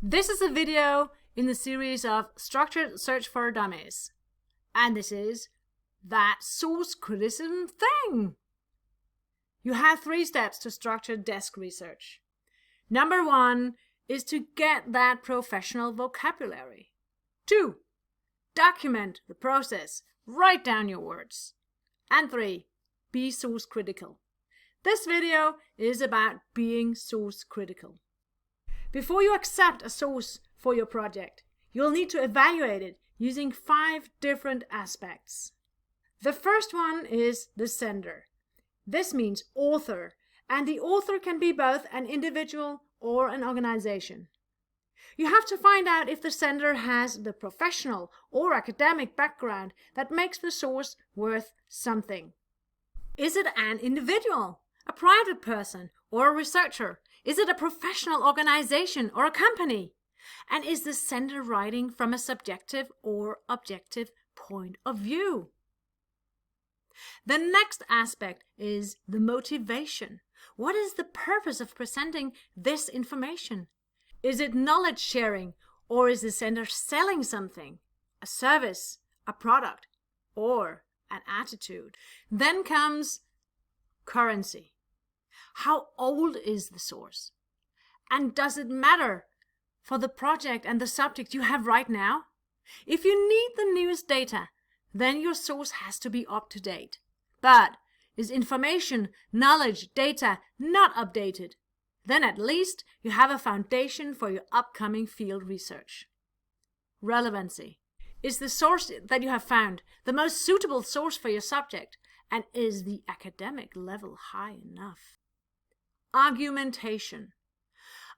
This is a video in the series of Structured Search for Dummies. And this is that source criticism thing. You have 3 steps to structured desk research. Number 1 is to get that professional vocabulary. 2, document the process. Write down your words. And 3, be source critical. This video is about being source critical. Before you accept a source for your project, you'll need to evaluate it using 5 different aspects. The first one is the sender. This means author, and the author can be both an individual or an organization. You have to find out if the sender has the professional or academic background that makes the source worth something. Is it an individual, a private person, or a researcher? Is it a professional organization or a company? And is the sender writing from a subjective or objective point of view? The next aspect is the motivation. What is the purpose of presenting this information? Is it knowledge sharing, or is the sender selling something, a service, a product, or an attitude? Then comes currency. How old is the source? And does it matter for the project and the subject you have right now? If you need the newest data, then your source has to be up to date. But is information, knowledge, data not updated? Then at least you have a foundation for your upcoming field research. Relevancy. Is the source that you have found the most suitable source for your subject? And is the academic level high enough? Argumentation.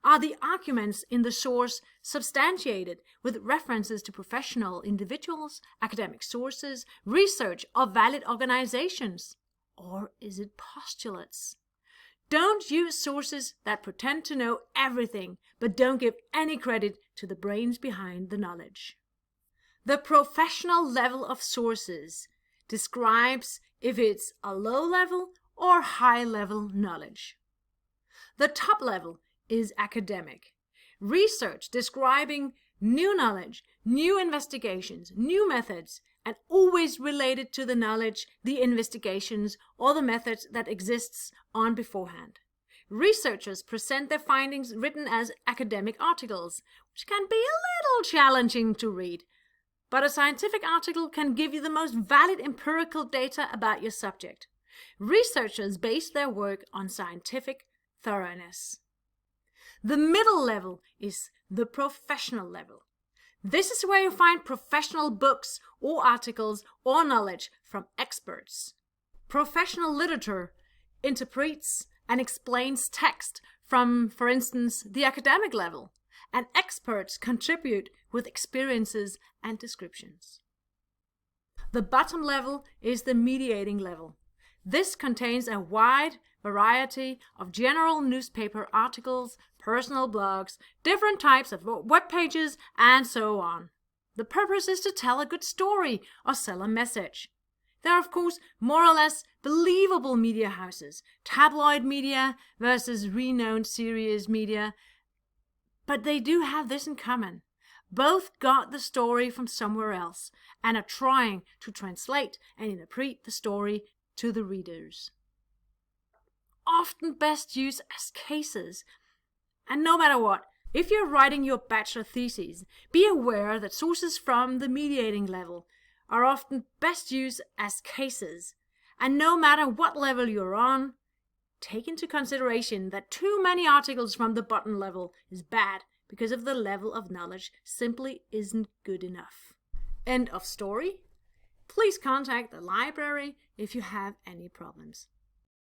Are the arguments in the source substantiated with references to professional individuals, academic sources, research, or valid organizations? Or is it postulates? Don't use sources that pretend to know everything, but don't give any credit to the brains behind the knowledge. The professional level of sources describes if it's a low-level or high-level knowledge. The top level is academic. Research describing new knowledge, new investigations, new methods, and always related to the knowledge, the investigations, or the methods that exists on beforehand. Researchers present their findings written as academic articles, which can be a little challenging to read. But a scientific article can give you the most valid empirical data about your subject. Researchers base their work on scientific thoroughness. The middle level is the professional level. This is where you find professional books or articles or knowledge from experts. Professional literature interprets and explains text from, for instance, the academic level, and experts contribute with experiences and descriptions. The bottom level is the mediating level. This contains a wide variety of general newspaper articles, personal blogs, different types of web pages, and so on. The purpose is to tell a good story or sell a message. There are, of course, more or less believable media houses, tabloid media versus renowned serious media, but they do have this in common. Both got the story from somewhere else and are trying to translate and interpret the story to the readers. Often best used as cases. And no matter what, if you're writing your bachelor thesis, be aware that sources from the mediating level are often best used as cases. And no matter what level you're on, take into consideration that too many articles from the bottom level is bad because of the level of knowledge simply isn't good enough. End of story. Please contact the library if you have any problems.